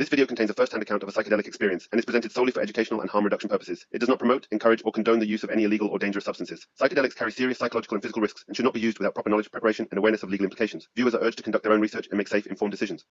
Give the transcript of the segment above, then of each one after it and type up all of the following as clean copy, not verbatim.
This video contains a first-hand account of a psychedelic experience and is presented solely for educational and harm reduction purposes. It does not promote, encourage, or condone the use of any illegal or dangerous substances. Psychedelics carry serious psychological and physical risks and should not be used without proper knowledge, preparation, and awareness of legal implications. Viewers are urged to conduct their own research and make safe, informed decisions.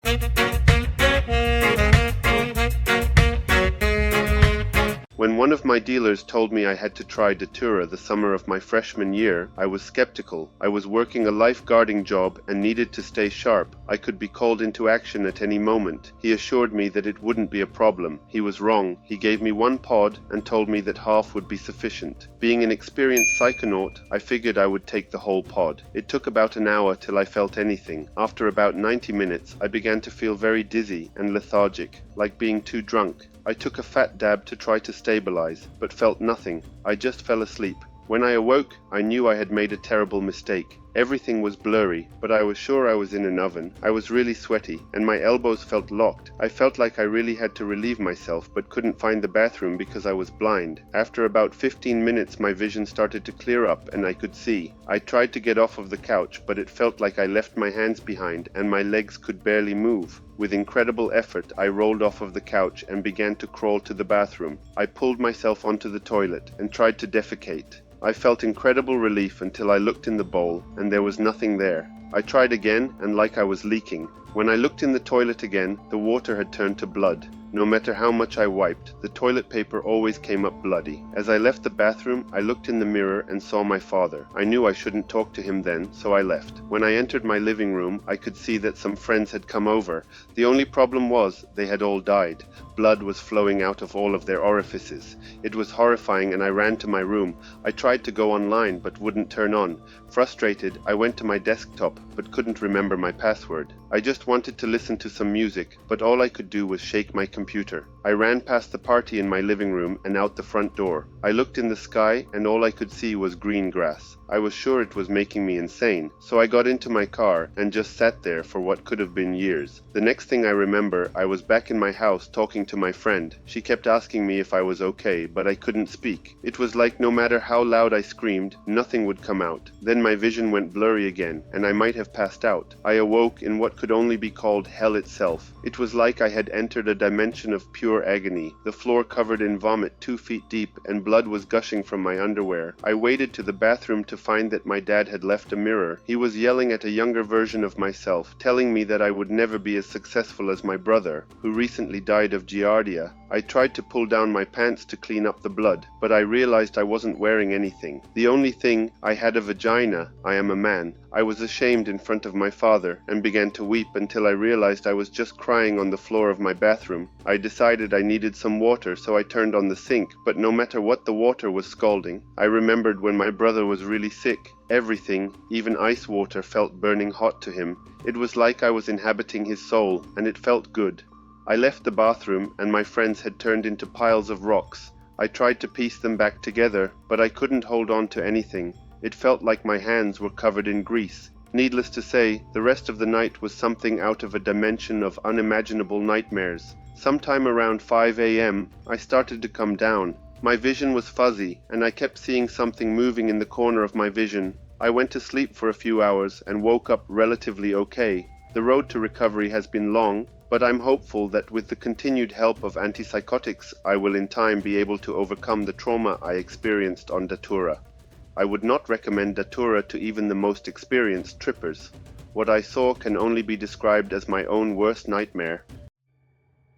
When one of my dealers told me I had to try Datura the summer of my freshman year, I was skeptical. I was working a lifeguarding job and needed to stay sharp. I could be called into action at any moment. He assured me that it wouldn't be a problem. He was wrong. He gave me one pod and told me that half would be sufficient. Being an experienced psychonaut, I figured I would take the whole pod. It took about an hour till I felt anything. After about 90 minutes, I began to feel very dizzy and lethargic, like being too drunk. I took a fat dab to try to stabilize, but felt nothing. I just fell asleep. When I awoke, I knew I had made a terrible mistake. Everything was blurry, but I was sure I was in an oven. I was really sweaty, and my elbows felt locked. I felt like I really had to relieve myself, but couldn't find the bathroom because I was blind. After about 15 minutes, my vision started to clear up, and I could see. I tried to get off of the couch, but it felt like I left my hands behind, and my legs could barely move. With incredible effort, I rolled off of the couch and began to crawl to the bathroom. I pulled myself onto the toilet and tried to defecate. I felt incredible relief until I looked in the bowl and there was nothing there. I tried again and like I was leaking. When I looked in the toilet again, the water had turned to blood. No matter how much I wiped, the toilet paper always came up bloody. As I left the bathroom, I looked in the mirror and saw my father. I knew I shouldn't talk to him then, so I left. When I entered my living room, I could see that some friends had come over. The only problem was, they had all died. Blood was flowing out of all of their orifices. It was horrifying and I ran to my room. I tried to go online but wouldn't turn on. Frustrated, I went to my desktop but couldn't remember my password. I just wanted to listen to some music, but all I could do was shake my computer. I ran past the party in my living room and out the front door. I looked in the sky and all I could see was green grass. I was sure it was making me insane, so I got into my car and just sat there for what could have been years. The next thing I remember, I was back in my house talking to my friend. She kept asking me if I was okay, but I couldn't speak. It was like no matter how loud I screamed, nothing would come out. Then my vision went blurry again, and I might have passed out. I awoke in what could only be called hell itself. It was like I had entered a dimension of pure agony. The floor covered in vomit 2 feet deep, and blood was gushing from my underwear. I waded to the bathroom to find that my dad had left a mirror. He was yelling at a younger version of myself, telling me that I would never be as successful as my brother, who recently died of giardia. I tried to pull down my pants to clean up the blood, but I realized I wasn't wearing anything. The only thing, I had a vagina. I am a man. I was ashamed in front of my father and began to weep until I realized I was just crying on the floor of my bathroom. I decided I needed some water, so I turned on the sink, but no matter what, the water was scalding. I remembered when my brother was really sick. Everything, even ice water, felt burning hot to him. It was like I was inhabiting his soul, and it felt good. I left the bathroom and my friends had turned into piles of rocks. I tried to piece them back together, but I couldn't hold on to anything. It felt like my hands were covered in grease. Needless to say, the rest of the night was something out of a dimension of unimaginable nightmares. Sometime around 5 a.m., I started to come down. My vision was fuzzy, and I kept seeing something moving in the corner of my vision. I went to sleep for a few hours and woke up relatively okay. The road to recovery has been long, but I'm hopeful that with the continued help of antipsychotics, I will in time be able to overcome the trauma I experienced on Datura. I would not recommend Datura to even the most experienced trippers. What I saw can only be described as my own worst nightmare.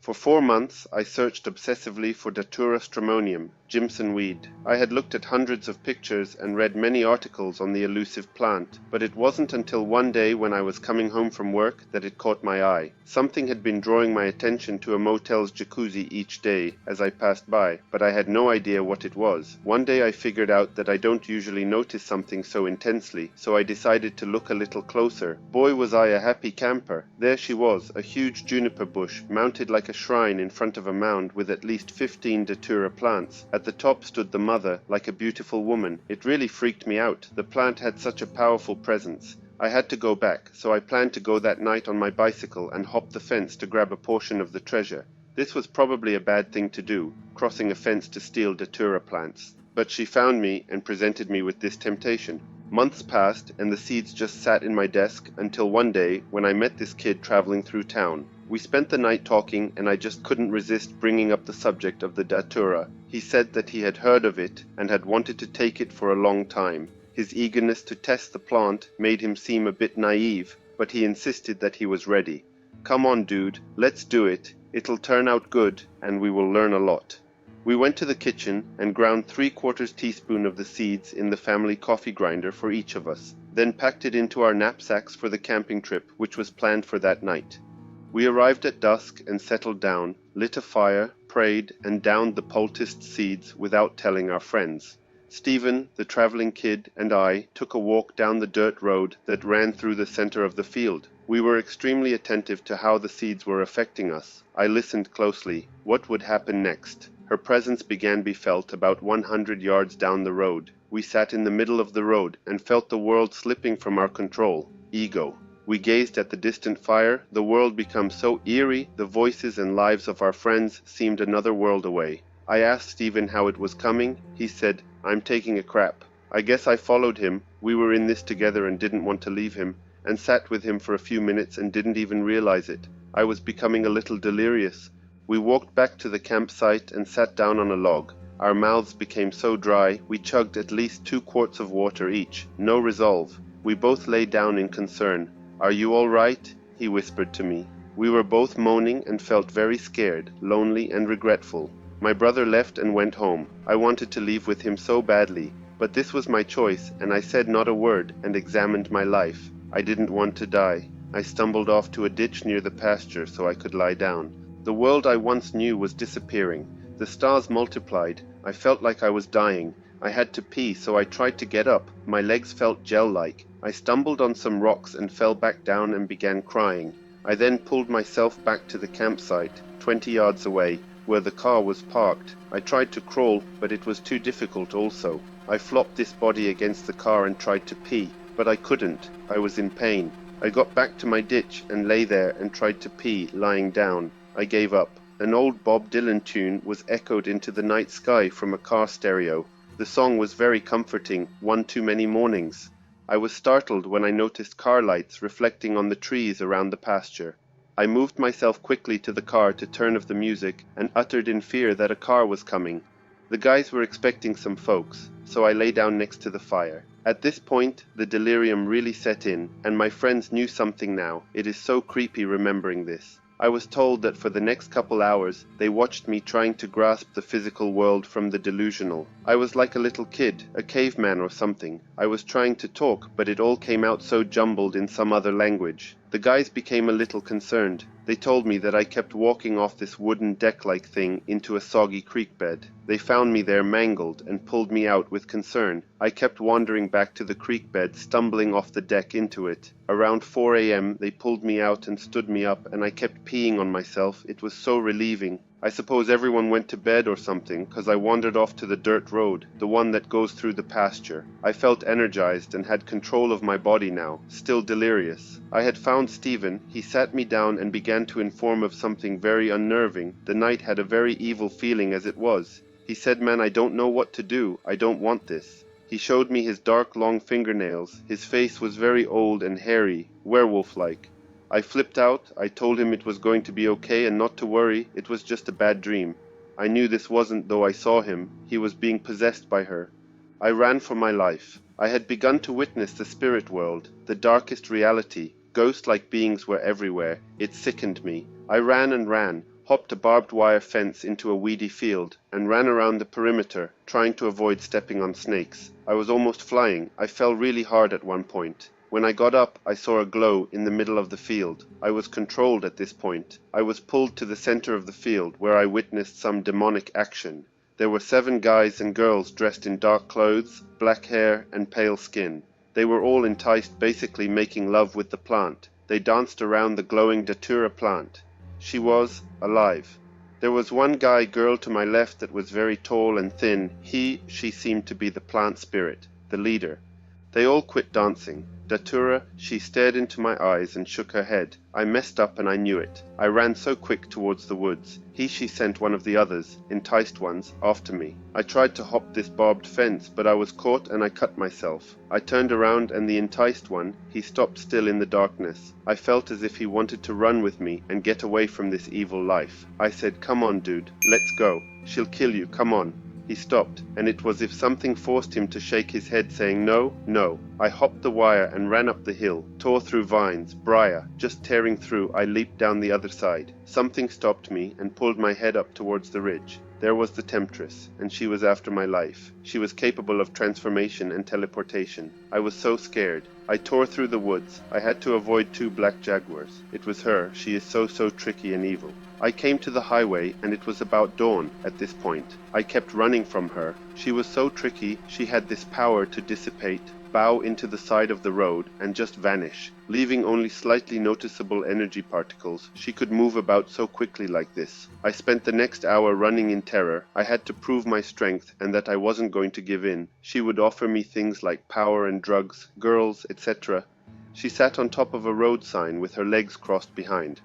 For 4 months, I searched obsessively for Datura stramonium, Jimson weed. I had looked at hundreds of pictures and read many articles on the elusive plant, but it wasn't until one day when I was coming home from work that it caught my eye. Something had been drawing my attention to a motel's jacuzzi each day as I passed by, but I had no idea what it was. One day I figured out that I don't usually notice something so intensely, so I decided to look a little closer. Boy, was I a happy camper. There she was, a huge juniper bush, mounted like a shrine in front of a mound with at least 15 Datura plants. At the top stood the mother, like a beautiful woman. It really freaked me out. The plant had such a powerful presence. I had to go back, so I planned to go that night on my bicycle and hop the fence to grab a portion of the treasure. This was probably a bad thing to do, crossing a fence to steal Datura plants. But she found me and presented me with this temptation. Months passed and the seeds just sat in my desk until one day when I met this kid traveling through town. We spent the night talking, and I just couldn't resist bringing up the subject of the Datura. He said that he had heard of it and had wanted to take it for a long time. His eagerness to test the plant made him seem a bit naive, but he insisted that he was ready. "Come on, dude, let's do it. It'll turn out good, and we will learn a lot." We went to the kitchen and ground 3/4 teaspoon of the seeds in the family coffee grinder for each of us, then packed it into our knapsacks for the camping trip which was planned for that night. We arrived at dusk and settled down, lit a fire, prayed, and downed the poulticed seeds without telling our friends. Stephen, the traveling kid, and I took a walk down the dirt road that ran through the center of the field. We were extremely attentive to how the seeds were affecting us. I listened closely. What would happen next? Her presence began to be felt about 100 yards down the road. We sat in the middle of the road and felt the world slipping from our control. Ego. We gazed at the distant fire. The world became so eerie, the voices and lives of our friends seemed another world away. I asked Stephen how it was coming. He said, "I'm taking a crap." I guess I followed him. We were in this together and didn't want to leave him, and sat with him for a few minutes and didn't even realize it. I was becoming a little delirious. We walked back to the campsite and sat down on a log. Our mouths became so dry, we chugged at least 2 quarts of water each. No resolve. We both lay down in concern. "Are you all right?" he whispered to me. We were both moaning and felt very scared, lonely, and regretful. My brother left and went home. I wanted to leave with him so badly, but this was my choice, and I said not a word and examined my life. I didn't want to die. I stumbled off to a ditch near the pasture so I could lie down. The world I once knew was disappearing. The stars multiplied. I felt like I was dying. I had to pee, so I tried to get up. My legs felt gel-like. I stumbled on some rocks and fell back down and began crying. I then pulled myself back to the campsite, 20 yards away, where the car was parked. I tried to crawl, but it was too difficult also. I flopped this body against the car and tried to pee, but I couldn't. I was in pain. I got back to my ditch and lay there and tried to pee, lying down. I gave up. An old Bob Dylan tune was echoed into the night sky from a car stereo. The song was very comforting, "One Too Many Mornings." I was startled when I noticed car lights reflecting on the trees around the pasture. I moved myself quickly to the car to turn off the music and uttered in fear that a car was coming. The guys were expecting some folks, so I lay down next to the fire. At this point, the delirium really set in, and my friends knew something now. It is so creepy remembering this. I was told that for the next couple hours, they watched me trying to grasp the physical world from the delusional. I was like a little kid, a caveman or something. I was trying to talk, but it all came out so jumbled in some other language. The guys became a little concerned. They told me that I kept walking off this wooden deck-like thing into a soggy creek bed. They found me there mangled and pulled me out with concern. I kept wandering back to the creek bed, stumbling off the deck into it. Around 4 a.m. they pulled me out and stood me up, and I kept peeing on myself. It was so relieving. I suppose everyone went to bed or something, 'cause I wandered off to the dirt road, the one that goes through the pasture. I felt energized and had control of my body now, still delirious. I had found Stephen. He sat me down and began to inform of something very unnerving. The night had a very evil feeling as it was. He said, "Man, I don't know what to do. I don't want this." He showed me his dark, long fingernails. His face was very old and hairy, werewolf-like. I flipped out. I told him it was going to be okay and not to worry. It was just a bad dream. I knew this wasn't, though I saw him. He was being possessed by her. I ran for my life. I had begun to witness the spirit world, the darkest reality. Ghost-like beings were everywhere. It sickened me. I ran and ran, hopped a barbed wire fence into a weedy field, and ran around the perimeter, trying to avoid stepping on snakes. I was almost flying. I fell really hard at one point. When I got up, I saw a glow in the middle of the field. I was controlled at this point. I was pulled to the center of the field, where I witnessed some demonic action. There were 7 guys and girls dressed in dark clothes, black hair, and pale skin. They were all enticed, basically making love with the plant. They danced around the glowing Datura plant. She was alive. There was one girl to my left that was very tall and thin. She seemed to be the plant spirit, the leader. They all quit dancing. Datura, she stared into my eyes and shook her head. I messed up and I knew it. I ran so quick towards the woods. She sent one of the others, enticed ones, after me. I tried to hop this barbed fence, but I was caught and I cut myself. I turned around and the enticed one, he stopped still in the darkness. I felt as if he wanted to run with me and get away from this evil life. I said, "Come on, dude, let's go. She'll kill you, come on." He stopped, and it was as if something forced him to shake his head, saying, "No, no." I hopped the wire and ran up the hill, tore through vines, briar. Just tearing through, I leaped down the other side. Something stopped me and pulled my head up towards the ridge. There was the temptress, and she was after my life. She was capable of transformation and teleportation. I was so scared. I tore through the woods. I had to avoid 2 black jaguars. It was her. She is so tricky and evil. I came to the highway, and it was about dawn at this point. I kept running from her. She was so tricky. She had this power to dissipate, bow into the side of the road, and just vanish, leaving only slightly noticeable energy particles. She could move about so quickly like this. I spent the next hour running in terror. I had to prove my strength and that I wasn't going to give in. She would offer me things like power and drugs, girls, etc. She sat on top of a road sign with her legs crossed behind.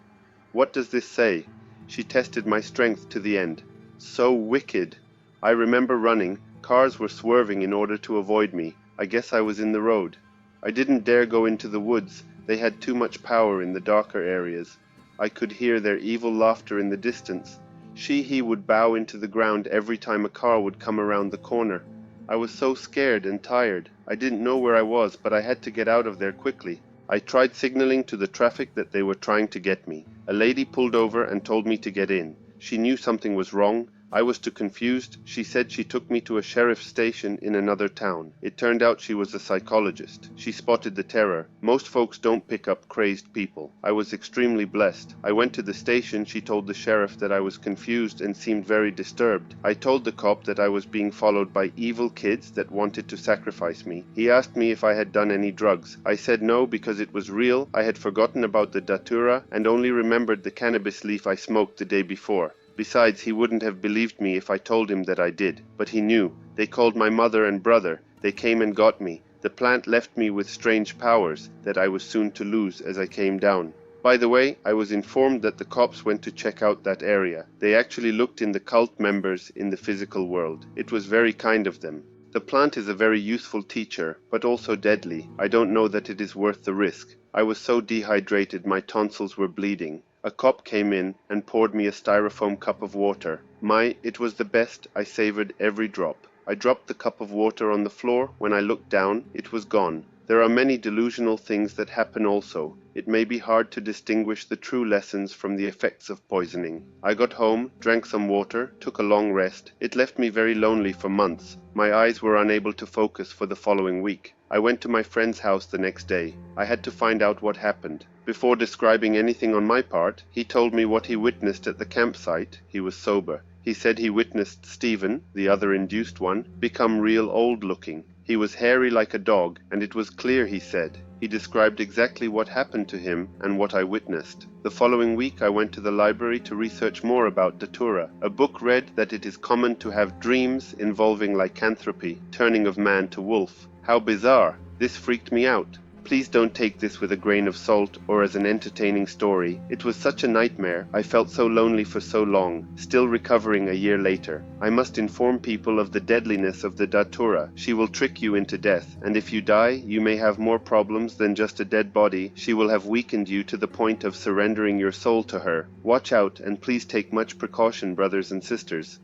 What does this say? She tested my strength to the end. So wicked. I remember running. Cars were swerving in order to avoid me. I guess I was in the road. I didn't dare go into the woods. They had too much power in the darker areas. I could hear their evil laughter in the distance. He would bow into the ground every time a car would come around the corner. I was so scared and tired. I didn't know where I was, but I had to get out of there quickly. I tried signaling to the traffic that they were trying to get me. A lady pulled over and told me to get in. She knew something was wrong. I was too confused. She said she took me to a sheriff's station in another town. It turned out she was a psychologist. She spotted the terror. Most folks don't pick up crazed people. I was extremely blessed. I went to the station. She told the sheriff that I was confused and seemed very disturbed. I told the cop that I was being followed by evil kids that wanted to sacrifice me. He asked me if I had done any drugs. I said no because it was real. I had forgotten about the Datura and only remembered the cannabis leaf I smoked the day before. Besides, he wouldn't have believed me if I told him that I did. But he knew. They called my mother and brother. They came and got me. The plant left me with strange powers that I was soon to lose as I came down. By the way, I was informed that the cops went to check out that area. They actually looked in the cult members in the physical world. It was very kind of them. The plant is a very useful teacher, but also deadly. I don't know that it is worth the risk. I was so dehydrated my tonsils were bleeding. A cop came in and poured me a styrofoam cup of water. It was the best. I savored every drop. I dropped the cup of water on the floor. When I looked down, it was gone. There are many delusional things that happen also. It may be hard to distinguish the true lessons from the effects of poisoning. I got home, drank some water, took a long rest. It left me very lonely for months. My eyes were unable to focus for the following week. I went to my friend's house the next day. I had to find out what happened. Before describing anything on my part, he told me what he witnessed at the campsite. He was sober. He said he witnessed Stephen, the other induced one, become real old-looking. He was hairy like a dog, and it was clear, he said. He described exactly what happened to him and what I witnessed. The following week I went to the library to research more about Datura. A book read that it is common to have dreams involving lycanthropy, turning of man to wolf. How bizarre! This freaked me out. Please don't take this with a grain of salt or as an entertaining story. It was such a nightmare. I felt so lonely for so long, still recovering a year later. I must inform people of the deadliness of the Datura. She will trick you into death, and if you die, you may have more problems than just a dead body. She will have weakened you to the point of surrendering your soul to her. Watch out, and please take much precaution, brothers and sisters.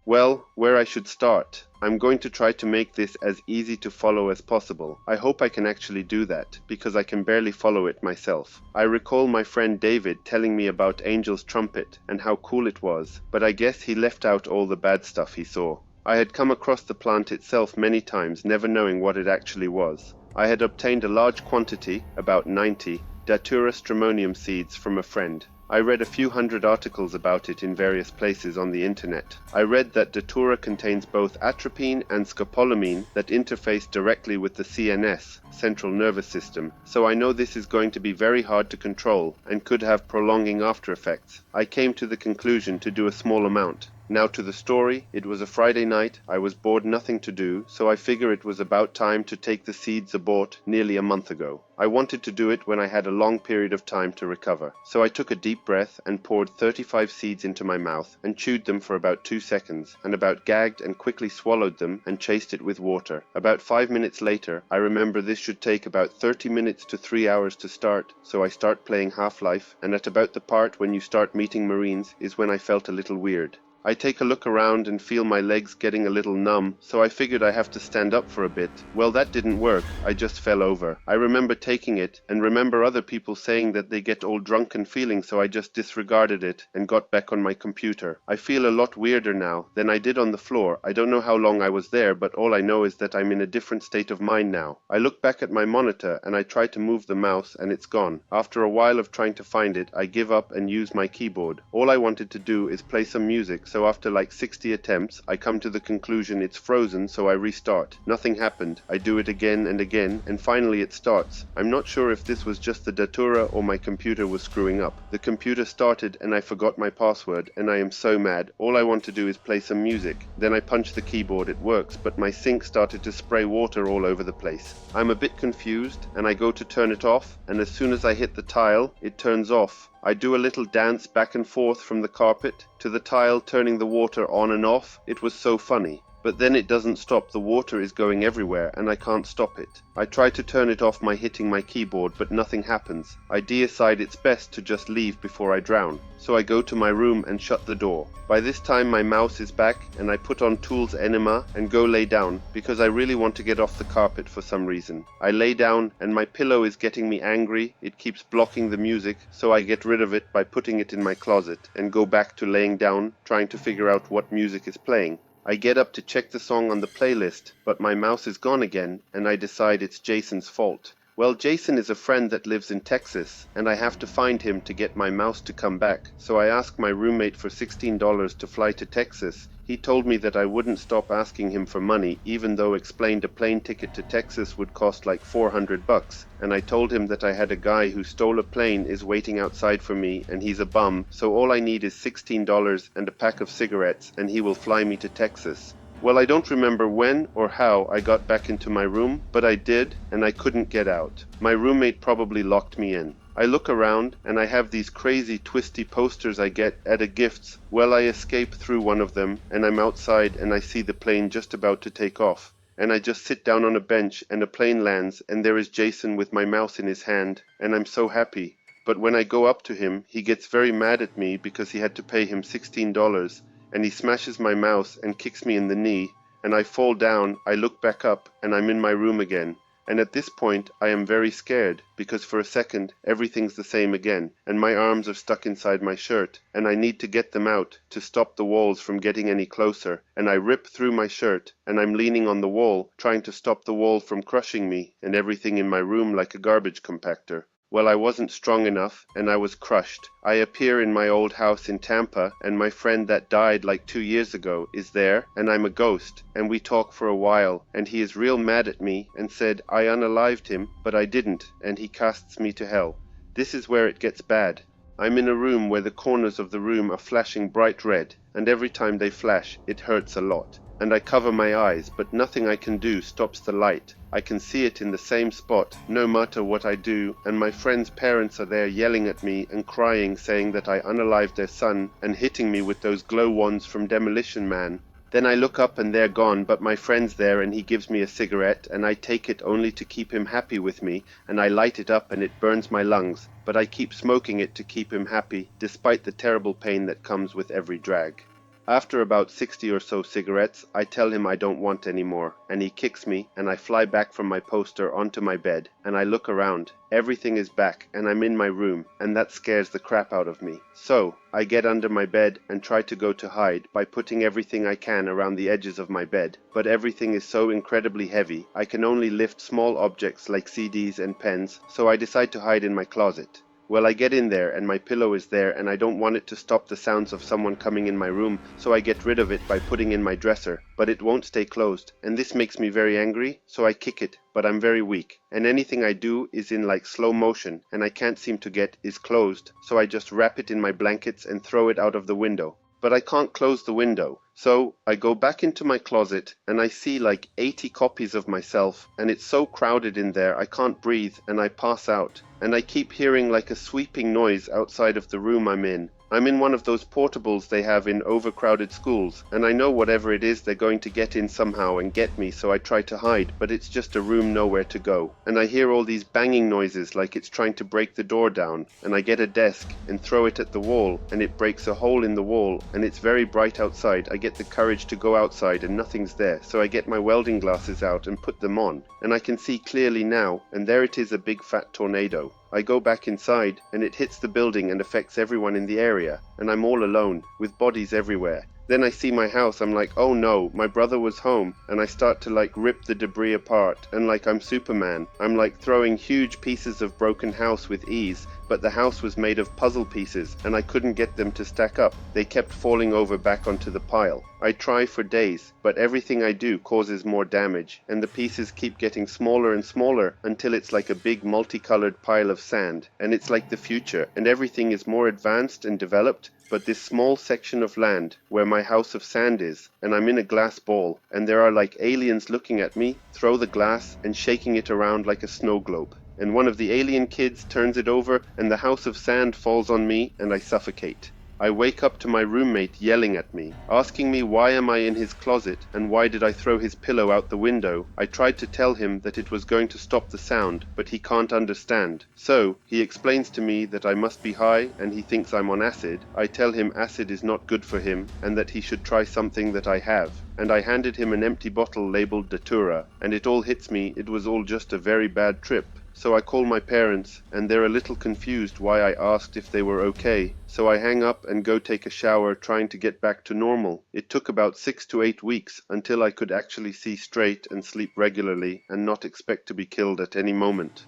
Well, where I should start? I'm going to try to make this as easy to follow as possible. I hope I can actually do that, because I can barely follow it myself. I recall my friend David telling me about Angel's trumpet and how cool it was, but I guess he left out all the bad stuff he saw. I had come across the plant itself many times, never knowing what it actually was. I had obtained a large quantity, about 90, Datura stramonium seeds from a friend. I read a few hundred articles about it in various places on the internet. I read that Datura contains both atropine and scopolamine that interface directly with the CNS, central nervous system, so I know this is going to be very hard to control and could have prolonging after effects. I came to the conclusion to do a small amount. Now to the story. It was a Friday night. I was bored, nothing to do, so I figure it was about time to take the seeds I bought nearly a month ago. I wanted to do it when I had a long period of time to recover. So I took a deep breath and poured 35 seeds into my mouth and chewed them for about 2 seconds and about gagged and quickly swallowed them and chased it with water. About 5 minutes later, I remember this should take about 30 minutes to 3 hours to start, so I start playing Half-Life, and at about the part when you start meeting Marines is when I felt a little weird. I take a look around and feel my legs getting a little numb, so I figured I have to stand up for a bit. Well, that didn't work. I just fell over. I remember taking it, and remember other people saying that they get all drunk and feeling, so I just disregarded it and got back on my computer. I feel a lot weirder now than I did on the floor. I don't know how long I was there, but all I know is that I'm in a different state of mind now. I look back at my monitor and I try to move the mouse and it's gone. After a while of trying to find it, I give up and use my keyboard. All I wanted to do is play some music, so after like 60 attempts, I come to the conclusion it's frozen, so I restart. Nothing happened. I do it again and again, and finally it starts. I'm not sure if this was just the Datura or my computer was screwing up. The computer started and I forgot my password, and I am so mad. All I want to do is play some music. Then I punch the keyboard, it works, but my sink started to spray water all over the place. I'm a bit confused, and I go to turn it off, and as soon as I hit the tile, it turns off. I do a little dance back and forth from the carpet to the tile, turning the water on and off. It was so funny. But then it doesn't stop. The water is going everywhere and I can't stop it. I try to turn it off by hitting my keyboard, but nothing happens. I decide it's best to just leave before I drown. So I go to my room and shut the door. By this time my mouse is back and I put on Tool's Enema and go lay down because I really want to get off the carpet for some reason. I lay down and my pillow is getting me angry. It keeps blocking the music, so I get rid of it by putting it in my closet and go back to laying down, trying to figure out what music is playing. I get up to check the song on the playlist, but my mouse is gone again, and I decide it's Jason's fault. Well, Jason is a friend that lives in Texas, and I have to find him to get my mouse to come back. So I ask my roommate for $16 to fly to Texas. He told me that I wouldn't stop asking him for money, even though explained a plane ticket to Texas would cost like $400. And I told him that I had a guy who stole a plane is waiting outside for me, and he's a bum, so all I need is $16 and a pack of cigarettes, and he will fly me to Texas. Well, I don't remember when or how I got back into my room, but I did, and I couldn't get out. My roommate probably locked me in. I look around, and I have these crazy twisty posters I get at a gifts. Well, I escape through one of them, and I'm outside, and I see the plane just about to take off. And I just sit down on a bench, and a plane lands, and there is Jason with my mouse in his hand, and I'm so happy. But when I go up to him, he gets very mad at me because he had to pay him $16. And he smashes my mouse and kicks me in the knee, and I fall down. I look back up, and I'm in my room again. And at this point, I am very scared, because for a second, everything's the same again, and my arms are stuck inside my shirt, and I need to get them out to stop the walls from getting any closer, and I rip through my shirt, and I'm leaning on the wall, trying to stop the wall from crushing me, and everything in my room like a garbage compactor. Well, I wasn't strong enough, and I was crushed. I appear in my old house in Tampa, and my friend that died like 2 years ago is there, and I'm a ghost, and we talk for a while, and he is real mad at me, and said I unalived him, but I didn't, and he casts me to hell. This is where it gets bad. I'm in a room where the corners of the room are flashing bright red, and every time they flash, it hurts a lot. And I cover my eyes, but nothing I can do stops the light. I can see it in the same spot, no matter what I do, and my friend's parents are there yelling at me and crying, saying that I unalived their son, and hitting me with those glow wands from Demolition Man. Then I look up and they're gone, but my friend's there and he gives me a cigarette, and I take it only to keep him happy with me, and I light it up and it burns my lungs, but I keep smoking it to keep him happy, despite the terrible pain that comes with every drag. After about 60 or so cigarettes, I tell him I don't want any more, and he kicks me, and I fly back from my poster onto my bed, and I look around. Everything is back, and I'm in my room, and that scares the crap out of me. So, I get under my bed and try to go to hide by putting everything I can around the edges of my bed, but everything is so incredibly heavy, I can only lift small objects like CDs and pens, so I decide to hide in my closet. Well, I get in there and my pillow is there, and I don't want it to stop the sounds of someone coming in my room, so I get rid of it by putting in my dresser, but it won't stay closed, and this makes me very angry, so I kick it, but I'm very weak, and anything I do is in like slow motion, and I can't seem to get is closed, so I just wrap it in my blankets and throw it out of the window. but I can't close the window. So I go back into my closet and I see like 80 copies of myself, and it's so crowded in there I can't breathe and I pass out. And I keep hearing like a sweeping noise outside of the room I'm in. I'm in one of those portables they have in overcrowded schools, and I know whatever it is they're going to get in somehow and get me, so I try to hide, but it's just a room nowhere to go. And I hear all these banging noises like it's trying to break the door down, and I get a desk and throw it at the wall, and it breaks a hole in the wall, and it's very bright outside. I get the courage to go outside and nothing's there, so I get my welding glasses out and put them on, and I can see clearly now, and there it is, a big fat tornado. I go back inside, and it hits the building and affects everyone in the area, and I'm all alone, with bodies everywhere. Then I see my house, I'm like, oh no, my brother was home, and I start to like rip the debris apart, and like I'm Superman. I'm like throwing huge pieces of broken house with ease, but the house was made of puzzle pieces, and I couldn't get them to stack up. They kept falling over back onto the pile. I try for days, but everything I do causes more damage, and the pieces keep getting smaller and smaller until it's like a big multicolored pile of sand, and it's like the future, and everything is more advanced and developed, but this small section of land where my house of sand is, and I'm in a glass ball, and there are like aliens looking at me, throw the glass and shaking it around like a snow globe. And one of the alien kids turns it over, and the house of sand falls on me, and I suffocate. I wake up to my roommate yelling at me, asking me why am I in his closet, and why did I throw his pillow out the window. I tried to tell him that it was going to stop the sound, but he can't understand. So, he explains to me that I must be high, and he thinks I'm on acid. I tell him acid is not good for him, and that he should try something that I have. And I handed him an empty bottle labeled Datura, and it all hits me it was all just a very bad trip. So I call my parents, and they're a little confused why I asked if they were okay. So I hang up and go take a shower, trying to get back to normal. It took about 6 to 8 weeks until I could actually see straight and sleep regularly and not expect to be killed at any moment.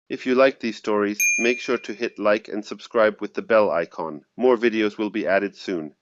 If you like these stories, make sure to hit like and subscribe with the bell icon. More videos will be added soon.